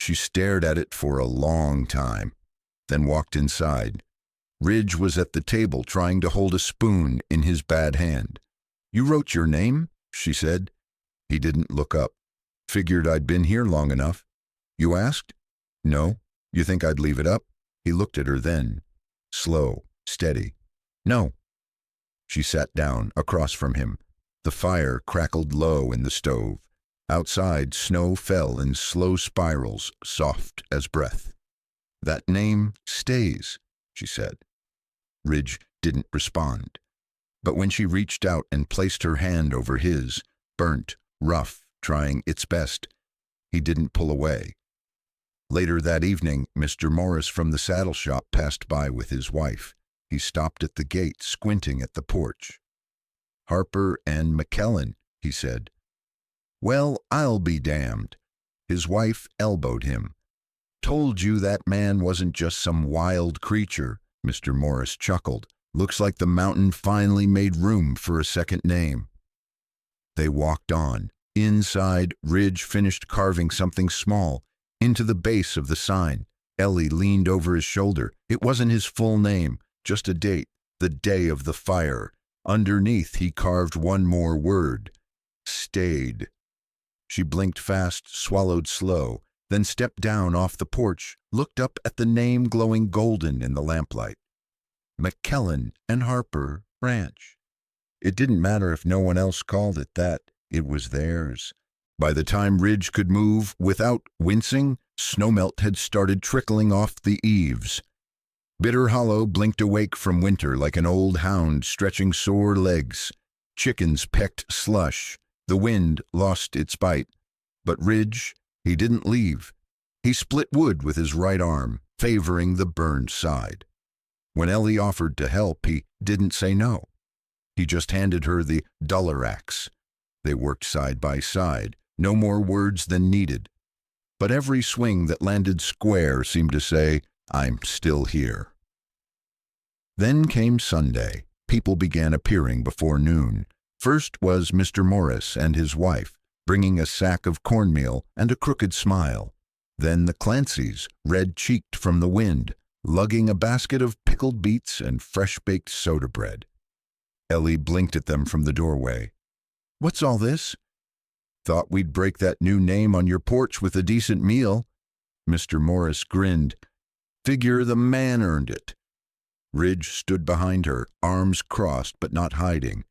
She stared at it for a long time, then walked inside. Ridge was at the table trying to hold a spoon in his bad hand. "You wrote your name?" she said. He didn't look up. "Figured I'd been here long enough." "You asked?" "No. You think I'd leave it up?" He looked at her then. Slow, steady. "No." She sat down across from him. The fire crackled low in the stove. Outside, snow fell in slow spirals, soft as breath. "That name stays," she said. Ridge didn't respond. But when she reached out and placed her hand over his, burnt, rough, trying its best, he didn't pull away. Later that evening, Mr. Morris from the saddle shop passed by with his wife. He stopped at the gate, squinting at the porch. "Harper and McKellen," he said. "Well, I'll be damned." His wife elbowed him. "Told you that man wasn't just some wild creature," Mr. Morris chuckled. "Looks like the mountain finally made room for a second name." They walked on. Inside, Ridge finished carving something small into the base of the sign. Ellie leaned over his shoulder. It wasn't his full name, just a date, the day of the fire. Underneath, he carved one more word: stayed. She blinked fast, swallowed slow, then stepped down off the porch, looked up at the name glowing golden in the lamplight. McKellen and Harper Ranch. It didn't matter if no one else called it that. It was theirs. By the time Ridge could move without wincing, snowmelt had started trickling off the eaves. Bitter Hollow blinked awake from winter like an old hound stretching sore legs. Chickens pecked slush. The wind lost its bite. But Ridge, he didn't leave. He split wood with his right arm, favoring the burned side. When Ellie offered to help, he didn't say no. He just handed her the duller axe. They worked side by side, no more words than needed. But every swing that landed square seemed to say, "I'm still here." Then came Sunday. People began appearing before noon. First was Mr. Morris and his wife, bringing a sack of cornmeal and a crooked smile. Then the Clancys, red-cheeked from the wind, lugging a basket of pickled beets and fresh-baked soda bread. Ellie blinked at them from the doorway. "What's all this?" "Thought we'd break that new name on your porch with a decent meal." Mr. Morris grinned. "Figure the man earned it." Ridge stood behind her, arms crossed but not hiding.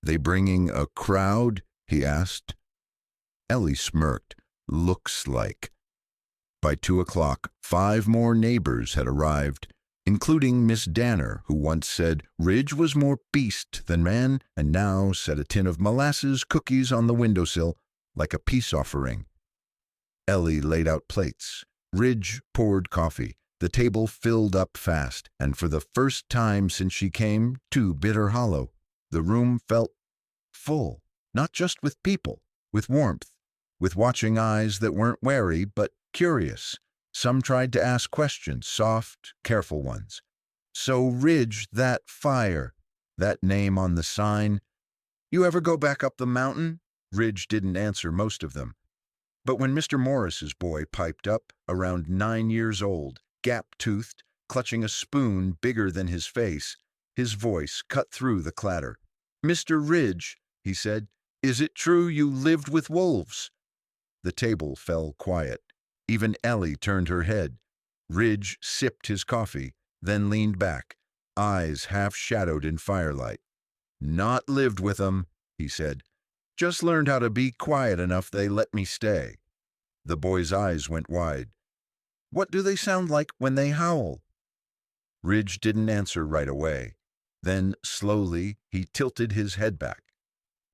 "They bringing a crowd?" he asked. Ellie smirked. "Looks like." By 2 o'clock, 5 more neighbors had arrived, including Miss Danner, who once said Ridge was more beast than man, and now set a tin of molasses cookies on the windowsill like a peace offering. Ellie laid out plates. Ridge poured coffee. The table filled up fast, and for the first time since she came to Bitter Hollow, the room felt full, not just with people, with warmth, with watching eyes that weren't wary but curious. Some tried to ask questions, soft, careful ones. "So Ridge, that fire, that name on the sign, you ever go back up the mountain?" Ridge didn't answer most of them. But when Mr. Morris's boy piped up, around 9 years old, gap-toothed, clutching a spoon bigger than his face, his voice cut through the clatter. "Mr. Ridge," he said, "is it true you lived with wolves?" The table fell quiet. Even Ellie turned her head. Ridge sipped his coffee, then leaned back, eyes half-shadowed in firelight. "Not lived with 'em," he said. "Just learned how to be quiet enough they let me stay." The boy's eyes went wide. "What do they sound like when they howl?" Ridge didn't answer right away. Then, slowly, he tilted his head back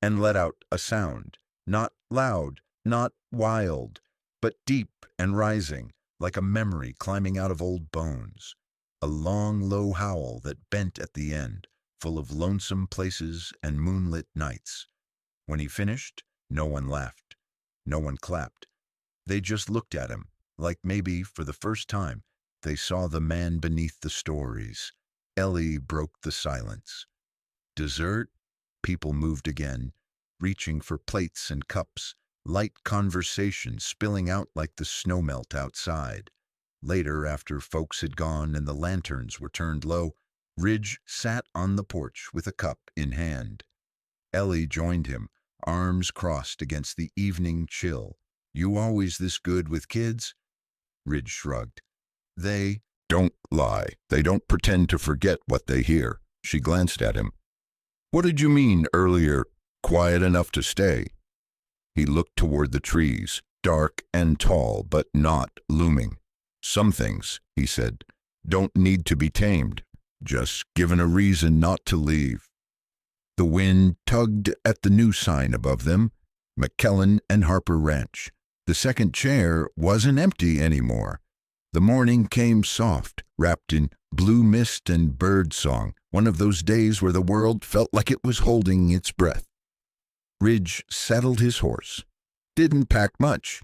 and let out a sound, not loud, not wild, but deep and rising, like a memory climbing out of old bones. A long, low howl that bent at the end, full of lonesome places and moonlit nights. When he finished, no one laughed. No one clapped. They just looked at him, like maybe, for the first time, they saw the man beneath the stories. Ellie broke the silence. Dessert? People moved again, reaching for plates and cups, light conversation spilling out like the snowmelt outside. Later, after folks had gone and the lanterns were turned low, Ridge sat on the porch with a cup in hand. Ellie joined him, arms crossed against the evening chill. "You always this good with kids?" Ridge shrugged. "They don't lie. They don't pretend to forget what they hear." She glanced at him. "What did you mean earlier, quiet enough to stay?" He looked toward the trees, dark and tall, but not looming. "Some things," he said, "don't need to be tamed, just given a reason not to leave." The wind tugged at the new sign above them, McKellen and Harper Ranch. The second chair wasn't empty anymore. The morning came soft, wrapped in blue mist and bird song, one of those days where the world felt like it was holding its breath. Ridge saddled his horse. Didn't pack much.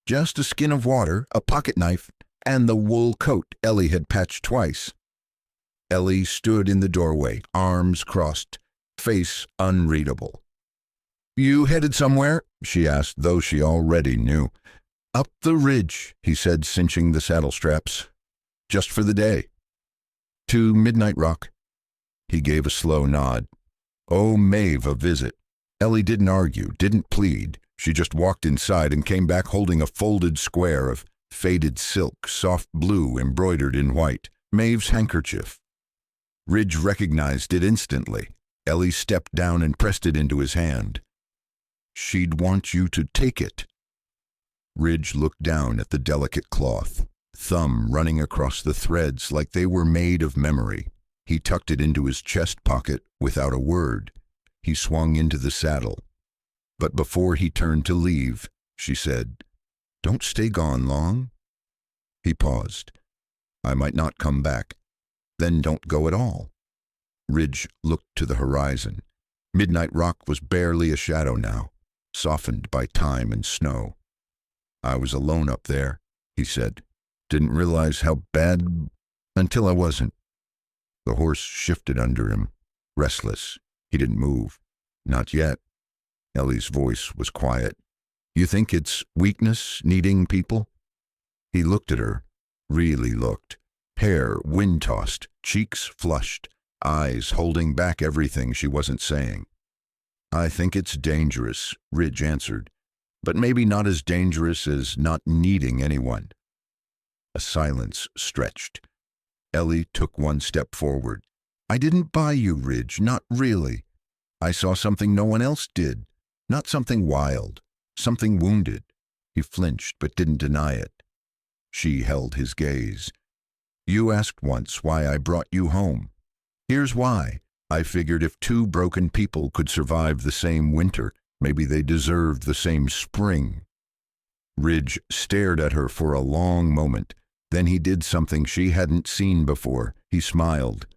Just a skin of water, a pocket knife, and the wool coat Ellie had patched twice. Ellie stood in the doorway, arms crossed, face unreadable. "You headed somewhere?" she asked, though she already knew. "Up the ridge," he said, cinching the saddle straps. "Just for the day." "To Midnight Rock." He gave a slow nod. "Oh, Maeve, a visit." Ellie didn't argue, didn't plead. She just walked inside and came back holding a folded square of faded silk, soft blue embroidered in white, Maeve's handkerchief. Ridge recognized it instantly. Ellie stepped down and pressed it into his hand. "She'd want you to take it." Ridge looked down at the delicate cloth, thumb running across the threads like they were made of memory. He tucked it into his chest pocket without a word. He swung into the saddle. But before he turned to leave, she said, "Don't stay gone long." He paused. "I might not come back." "Then don't go at all." Ridge looked to the horizon. Midnight Rock was barely a shadow now, softened by time and snow. "I was alone up there," he said. "Didn't realize how bad until I wasn't." The horse shifted under him, restless. He didn't move. "Not yet." Ellie's voice was quiet. "You think it's weakness, needing people?" He looked at her, really looked. Hair wind-tossed, cheeks flushed, eyes holding back everything she wasn't saying. "I think it's dangerous," Ridge answered, "but maybe not as dangerous as not needing anyone." A silence stretched. Ellie took one step forward. "I didn't buy you, Ridge, not really. I saw something no one else did, not something wild, something wounded." He flinched but didn't deny it. She held his gaze. "You asked once why I brought you home. Here's why. I figured if two broken people could survive the same winter, maybe they deserved the same spring." Ridge stared at her for a long moment. Then he did something she hadn't seen before. He smiled.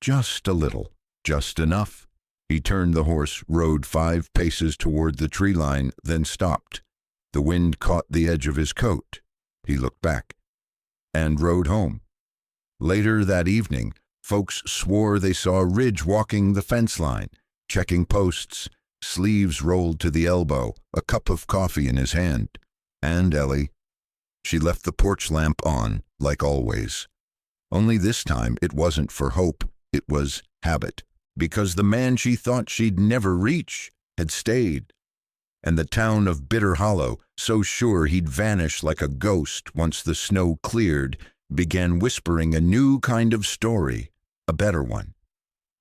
"Just a little, just enough." He turned the horse, rode 5 paces toward the tree line, then stopped. The wind caught the edge of his coat. He looked back and rode home. Later that evening, folks swore they saw Ridge walking the fence line, checking posts, sleeves rolled to the elbow, a cup of coffee in his hand. And Ellie. She left the porch lamp on, like always. Only this time it wasn't for hope, it was habit, because the man she thought she'd never reach had stayed. And the town of Bitter Hollow, so sure he'd vanish like a ghost once the snow cleared, began whispering a new kind of story, a better one.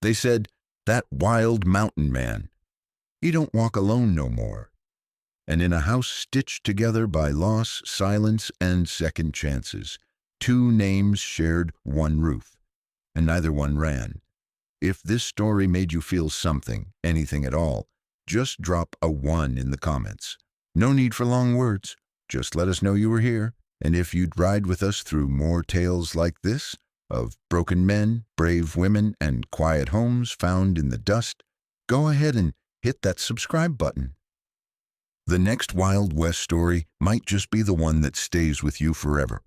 They said, "That wild mountain man, he don't walk alone no more." And in a house stitched together by loss, silence, and second chances, 2 names shared one roof, and neither one ran. If this story made you feel something, anything at all, just drop a 1 in the comments. No need for long words. Just let us know you were here. And if you'd ride with us through more tales like this, of broken men, brave women, and quiet homes found in the dust, go ahead and hit that subscribe button. The next Wild West story might just be the one that stays with you forever.